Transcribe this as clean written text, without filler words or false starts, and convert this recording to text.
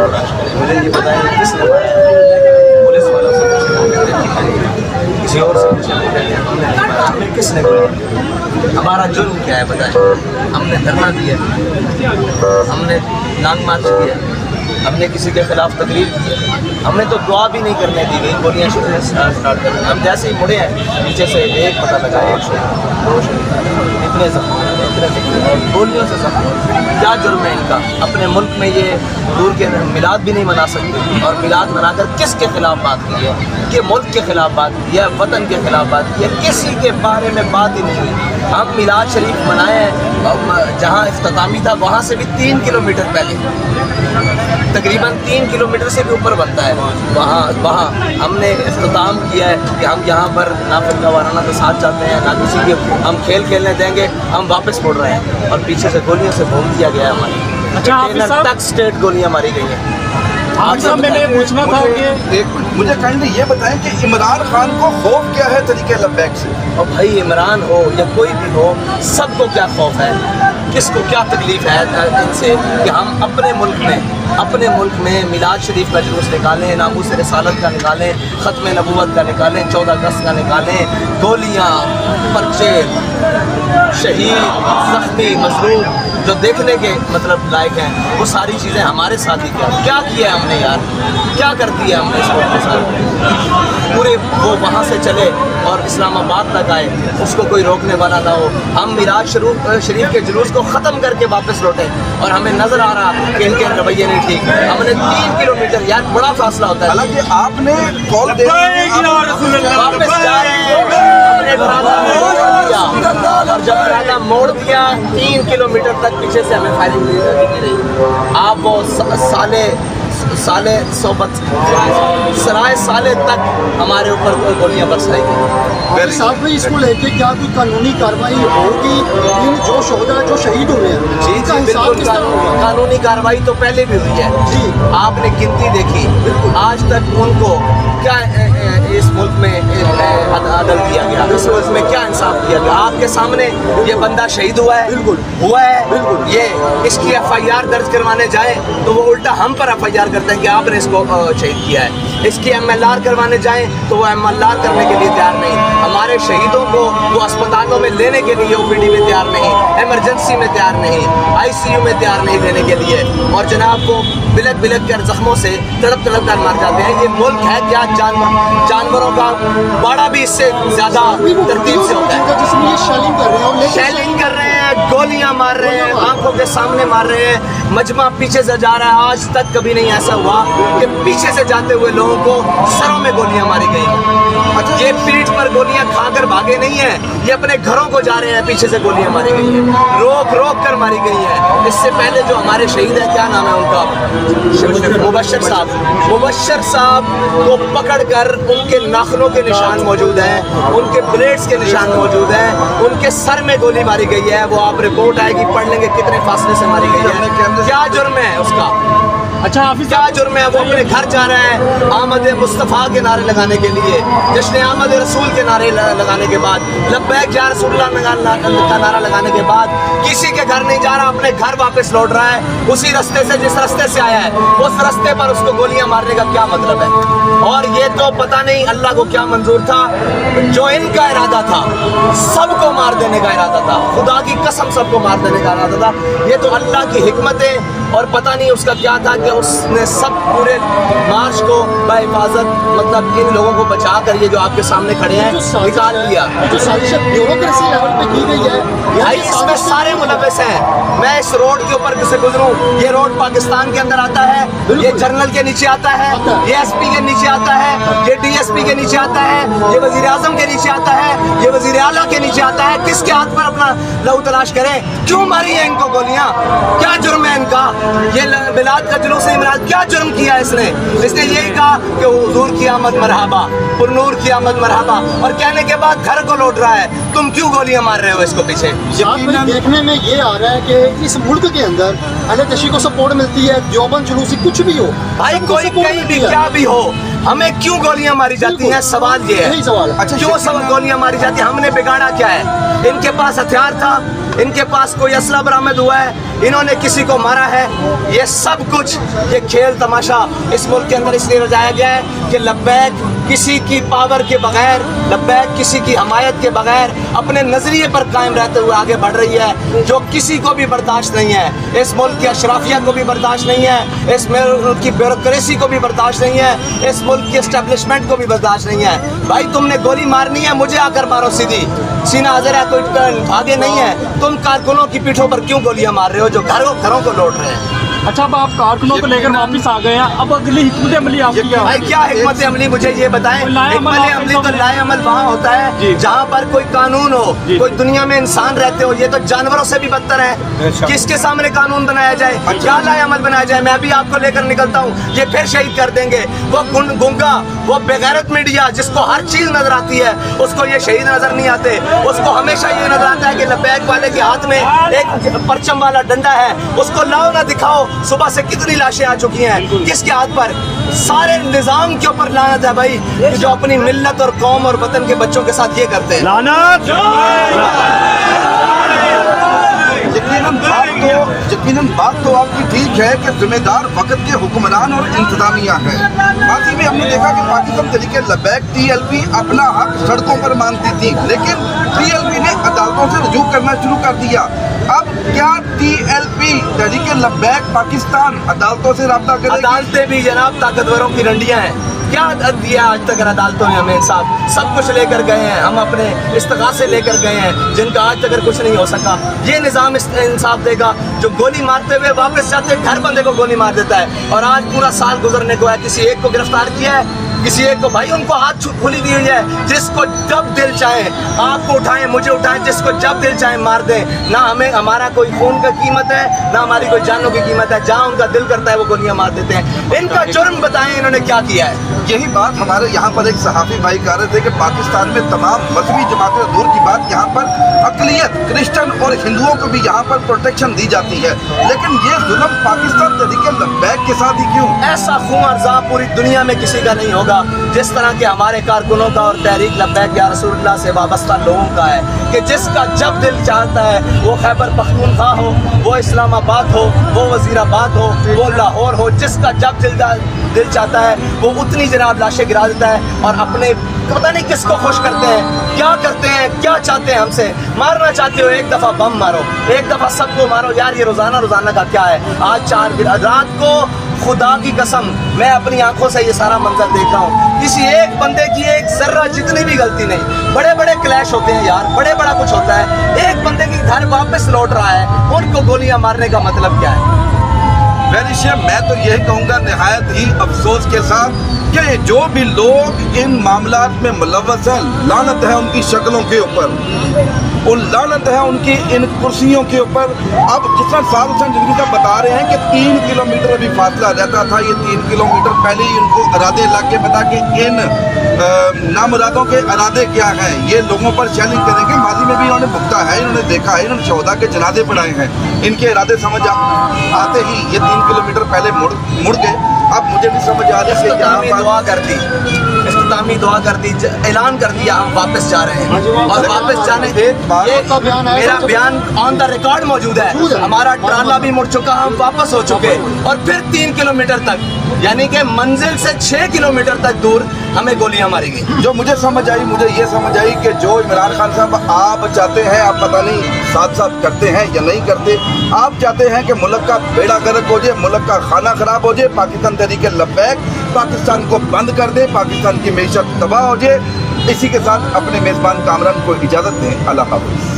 तलाश करें। मुझे ये बताएं किसने मारा, पुलिस वालों से पूछें, किसी और से पूछें, हमें किसने बोला, हमारा जुर्म क्या है बताएं। हमने धरना दिया, हमने लॉन्ग मार्च किया, हमने किसी के खिलाफ तकरीर की, हमने तो दुआ भी नहीं करने दी गई, गोलियाँ स्टार्ट कर दी। हम जैसे ही मुड़े हैं नीचे से एक पता लगा, एक शहीद, दो शहीद, इतने जख्म, गोलियों से जख्म। क्या जुर्म है इनका? अपने मुल्क में ये दूर के मिलाद भी नहीं मना सकते, और मिलाद मनाकर किसके खिलाफ बात की है? कि मुल्क के खिलाफ बात की है, वतन के खिलाफ बात की है, किसी के बारे में बात ही नहीं हुई। हम मिलाद शरीफ मनाए हैं, जहाँ इख्तितामी था वहाँ से भी 3 किलोमीटर पहले, तकरीबन 3 किलोमीटर से भी ऊपर बनता है, वहाँ हमने इख्तिताम किया है कि हम यहाँ पर ना फिर वाराना के साथ जाते हैं, ना किसी के हम खेल खेलने देंगे, हम वापस मुड़ रहे हैं और पीछे से गोलियों से भून दिया गया है हमारी। अच्छा, तक स्टेट गोलियाँ मारी गई हैं। आप साहब मैंने पूछना था कि एक मिनट, मुझे काइंडली ये बताएं कि इमरान खान को खौफ क्या है तरीके लब्बैक से? और भाई इमरान हो या कोई भी हो, सबको क्या खौफ है, किसको क्या तकलीफ है इनसे कि हम अपने मुल्क में मिलाद शरीफ का जुलूस निकालें, नामूस रिसालत का निकालें, ख़त्म नबूवत का निकालें, 14 अगस्त का निकालें, गोलियाँ, पर्चे, शहीद, ज़ख्मी, मजलूम जो देखने के मतलब लायक हैं, वो सारी चीज़ें हमारे साथ ही क्या किया है हमने यार, क्या कर दिया हमने इस वक्त के साथ। पूरे वो वहाँ से चले और इस्लामाबाद तक आए, उसको कोई रोकने वाला ना हो। हम मिलाद शरीफ के जुलूस को ख़त्म करके वापस लौटे और हमें नज़र आ रहा कि इनके रवैये नहीं ठीक। हमने 3 किलोमीटर, यार बड़ा फासला होता है। हालांकि आपने कॉल दे वापस जा रहे हैं, हमने इरादा मोड़ दिया, और जब इरादा मोड़ दिया 3 किलोमीटर तक पीछे से हमें फायरिंग दिखी रही। आप वो साले सोबत सराय साले तक हमारे ऊपर कोई गोलियां बरसाई गई। साथ में इसको लेके क्या कोई कानूनी कार्रवाई होगी इन जो शोहदा जो शहीद हुए हैं? जी इनका जी हिसाब बिल्कुल, किस तरह होगा? कानूनी कार्रवाई तो पहले भी हुई है जी। आपने गिनती देखी, आज तक उनको क्या इस मुल्क में अदल किया गया, इस मुल्क में क्या इंसाफ किया गया? आपके सामने ये बंदा शहीद हुआ है, हुआ है, ये इसकी FIR दर्ज करवाने जाए तो वो उल्टा हम पर FIR करते हैं कि आपने इसको शहीद किया है। इसकी MLR करवाने जाएं तो वो MLR करने के लिए तैयार नहीं। हमारे शहीदों को वो अस्पतालों में लेने के लिए OPD में तैयार नहीं, इमरजेंसी में तैयार नहीं, ICU में तैयार नहीं लेने के लिए, और जनाब को बिलक बिलक कर जख्मों से तड़प तड़प कर मार जाते हैं। ये मुल्क है क्या? जानवरों का बाड़ा भी इससे ज़्यादा तरतीब से होता है। जिसमें ये शेलिंग कर रहे हैं, गोलियां मार रहे हैं, आंखों के सामने मार रहे हैं, मजमा पीछे से जा रहा है। आज तक कभी नहीं ऐसा हुआ कि पीछे से जाते हुए लोगों को सरों में गोलियां मारी गई। ये पीठ पर गोलियां खाकर भागे नहीं है, ये अपने घरों को जा रहे हैं, पीछे से गोलियां मारी गई है, रोक रोक कर मारी गई है। इससे पहले जो हमारे शहीद है, क्या नाम है उनका, मुबश्शिर साहब को पकड़कर उनके नाखूनों के निशान मौजूद हैं, उनके ब्लेड्स के निशान मौजूद हैं, उनके सर में गोली मारी गई है। वो आप रिपोर्ट आएगी, पढ़ लेंगे कितने फासले से मारी गई है, क्या जुर्म है उसका। अच्छा हाफिज, क्या जुर्म है? वो अपने घर जा रहा है आमद मुस्तफ़ा के नारे लगाने के लिए, जश्न आमद रसूल के नारे लगाने के बाद, लब्बैक या रसूलुल्लाह का नारा लगाने के बाद किसी के घर नहीं जा रहा, अपने घर वापस लौट रहा है उसी रास्ते से जिस रास्ते से आया है। उस रास्ते पर उसको गोलियां मारने का क्या मतलब है? और ये तो पता नहीं अल्लाह को क्या मंजूर था, जो इनका इरादा था सबको मार देने का इरादा था, खुदा की कसम सबको मार देने का इरादा था। ये तो अल्लाह की हिकमत है, और पता नहीं उसका क्या था कि उसने सब पूरे मार्च को बाहिफाजत मतलब इन लोगों को बचा कर ये जो आपके सामने खड़े हैं निकाल लिया। जो साजिश ब्यूरोक्रेसी लेवल पे की गई है, भाई इसमें सारे मुलव्वस हैं। मैं इस रोड के ऊपर से गुजरूं, ये रोड पाकिस्तान के अंदर आता है, ये जनरल के नीचे आता है, ये SP के नीचे आता है, ये DSP के नीचे आता है, ये वजीर आजम के नीचे आता है, ये वजीर आला के नीचे आता है। किसके हाथ पर अपना लहू तलाश करें? क्यों मारी है इनको गोलियां? क्या जुर्म है इनका? ये मिलाद का जुलूस इमरान क्या जुर्म किया इसने? इसने यही कहा कि हुजूर की आमद मरहबा, पुरनूर की आमद मरहबा, और कहने के बाद घर को लौट रहा है। तुम क्यों गोलियां मार रहे हो इसको पीछे? देखने में ये आ रहा है कि इस मुल्क के अंदर अहले तशय्युअ को सपोर्ट मिलती है, देवबंद जुलूसी कुछ भी हो, भाई कोई कहीं भी क्या भी हो, हमें क्यों गोलियां मारी जाती हैं, सवाल ये है। यही सवाल है। अच्छा, क्यों सब गोलियां मारी जाती हैं, हमने बिगाड़ा क्या है? इनके पास हथियार था, इनके पास कोई असला बरामद हुआ है, इन्होंने किसी को मारा है, ये सब कुछ ये खेल तमाशा इस मुल्क के अंदर इसलिए रचाया गया है कि लब्बैक किसी की पावर के बगैर, लब्बैक किसी की हमायत के बगैर अपने नजरिए पर कायम रहते हुए आगे बढ़ रही है, जो किसी को भी बर्दाश्त नहीं है। इस मुल्क की अशराफिया को भी बर्दाश्त नहीं है, इस मुल्क की ब्यूरोक्रेसी को भी बर्दाश्त नहीं है, इस मुल्क की एस्टेब्लिशमेंट को भी बर्दाश्त नहीं है। भाई तुमने गोली मारनी है, मुझे आकर मारो सीधी, सीना हाजिर है, कोई आगे नहीं है। तुम कारकुनों की पीठों पर क्यों गोलियां मार रहे हो जो घरों को लौट रहे हैं? अच्छा, अब आप कारकुनों को लेकर वापस आ गए हैं, अब अगली हिकमत अमली आपकी क्या भाई क्या हिकमत अमली, मुझे ये बताएं। हिकमत अमली तो लाए अमल वहाँ होता है जहाँ पर कोई कानून हो, कोई दुनिया में इंसान रहते हो। ये तो जानवरों से भी बदतर है। किसके सामने कानून बनाया जाए, क्या लाए अमल बनाया जाए? मैं भी आपको लेकर निकलता हूँ, ये फिर शहीद कर देंगे। वो गुंगा, वो बेगैरत मीडिया जिसको हर चीज नजर आती है, उसको ये शहीद नजर नहीं आते। उसको हमेशा ये नजर आता है कि लब्बैक वाले के हाथ में एक परचम वाला डंडा है, उसको लाओ ना दिखाओ। सुबह से कितनी लाशें आ चुकी हैं, किसके हाथ पर? सारे निजाम के ऊपर लानत है भाई, कि जो अपनी मिल्लत और कौम और वतन के बच्चों के साथ ये करते हैं। यकीनन बात तो आपकी ठीक है कि जिम्मेदार वक्त के हुक्मरान और इंतजामिया है। माजी में हमने देखा कि पाकिस्तान तरीके लब्बैक TLP अपना हक सड़कों पर मांगती थी, लेकिन TLP ने अदालतों से रजू करना शुरू कर दिया। अब क्या TLP तरीके लब्बैक पाकिस्तान अदालतों से रब्ता करेगी? अदालतें भी जनाब ताकतवरों की रंडियां हैं। क्या दिया आज तक अदालतों ने हमें इंसाफ? सब कुछ लेकर गए हैं, हम अपने इस्तिगासे लेकर गए हैं, जिनका आज तक कुछ नहीं हो सका। ये निज़ाम इंसाफ देगा जो गोली मारते हुए वापस जाते हर बंदे को गोली मार देता है। और आज पूरा साल गुजरने को है, किसी एक को गिरफ्तार किया है, किसी एक को भाई उनको हाथ खुली दी हुई है। जिसको जब दिल चाहे आपको उठाएं, मुझे उठाएं, जिसको जब दिल चाहे मार दें। ना हमें हमारा कोई खून का कीमत है, ना हमारी कोई जानों की कीमत है। जहाँ उनका दिल करता है वो गोलियां मार देते हैं। इनका जुर्म बताएं, इन्होंने क्या किया है? यही बात हमारे यहाँ पर एक सहाफ़ी भाई कह रहे थे कि पाकिस्तान में तमाम मजहबी जमातें, दूर की बात, यहाँ पर अक़लियत क्रिश्चियन और हिंदुओं को भी यहाँ पर प्रोटेक्शन दी जाती है, लेकिन ये जुल्म पाकिस्तान तरीके लब्बैक के साथ ही क्यों? ऐसा खून और ज़ां पूरी दुनिया में किसी का नहीं होगा जिस तरह के हमारे कारकुनों का और तहरीक लब्बैक या रसूलुल्लाह से वाबस्ता लोगों का है, कि जिसका जब दिल चाहता है, वो खैबर पख्तूनख्वा हो, वो इस्लामाबाद हो, वो वज़ीराबाद हो, वो लाहौर हो, जिसका जब दिल चाहता है वो उतनी जनाब लाशें गिरा देता है। और अपने पता नहीं किसको खुश करते हैं, क्या करते हैं, क्या चाहते हैं हमसे? मारना चाहते हो एक दफ़ा बम मारो, एक दफ़ा सबको मारो। यार ये रोज़ाना का क्या है? आज 4 दिन रात को खुदा की कसम मैं अपनी आंखों से ये सारा मंजर देख रहा हूँ, किसी एक बंदे की एक जर्रा जितनी भी गलती नहीं। बड़े बड़े क्लैश होते हैं यार, बड़े बड़ा कुछ होता है, एक बंदे की घर वापस लौट रहा है, उनको गोलियां मारने का मतलब क्या है? वैसे मैं तो यही कहूँगा निहायत ही अफसोस के साथ कि जो भी लोग इन मामलात में मुलव्वस हैं, लानत है उनकी शक्लों के ऊपर, और लानत है उनकी इन कुर्सियों के ऊपर। अब जिस तरह साद हुसैन रिजवी साहब बता रहे हैं कि 3 किलोमीटर अभी फासला रहता था, ये 3 किलोमीटर पहले ही इनको इरादे लग के पता कि इन नामुरादों के इरादे क्या हैं, ये लोगों पर चैलेंज करेंगे। माजी में भी इन्होंने भुगता है, इन्होंने देखा है, इन्होंने शोहदा के जनाजे पढ़ाए हैं, इनके इरादे समझ आते ही ये 3 किलोमीटर पहले मुड़ गए। अब मुझे नहीं समझ आ रही कि यहाँ पर दुआ कर दी, इख्तितामी दुआ कर दी, ऐलान कर दिया हम वापस जा रहे हैं। और वापस जाने मेरा बयान ऑन द रिकॉर्ड मौजूद है। हमारा ट्राला भी मुड़ चुका, हम वापस हो चुके, और फिर 3 किलोमीटर तक, यानी कि मंजिल से 6 किलोमीटर तक दूर हमें गोलियां मारी गई। जो मुझे ये समझ आई कि जो इमरान खान साहब आप चाहते हैं, आप पता नहीं साथ साथ करते हैं या नहीं करते, आप चाहते हैं कि मुल्क का बेड़ा गर्क हो जाए, मुल्क का खाना खराब हो जाए, पाकिस्तान तरीके लब्बैक पाकिस्तान को बंद कर दे, पाकिस्तान की मैशत तबाह हो जाए। इसी के साथ अपने मेज़बान कामरान को इजाज़त दें। अल्लाह हाफ़िज़।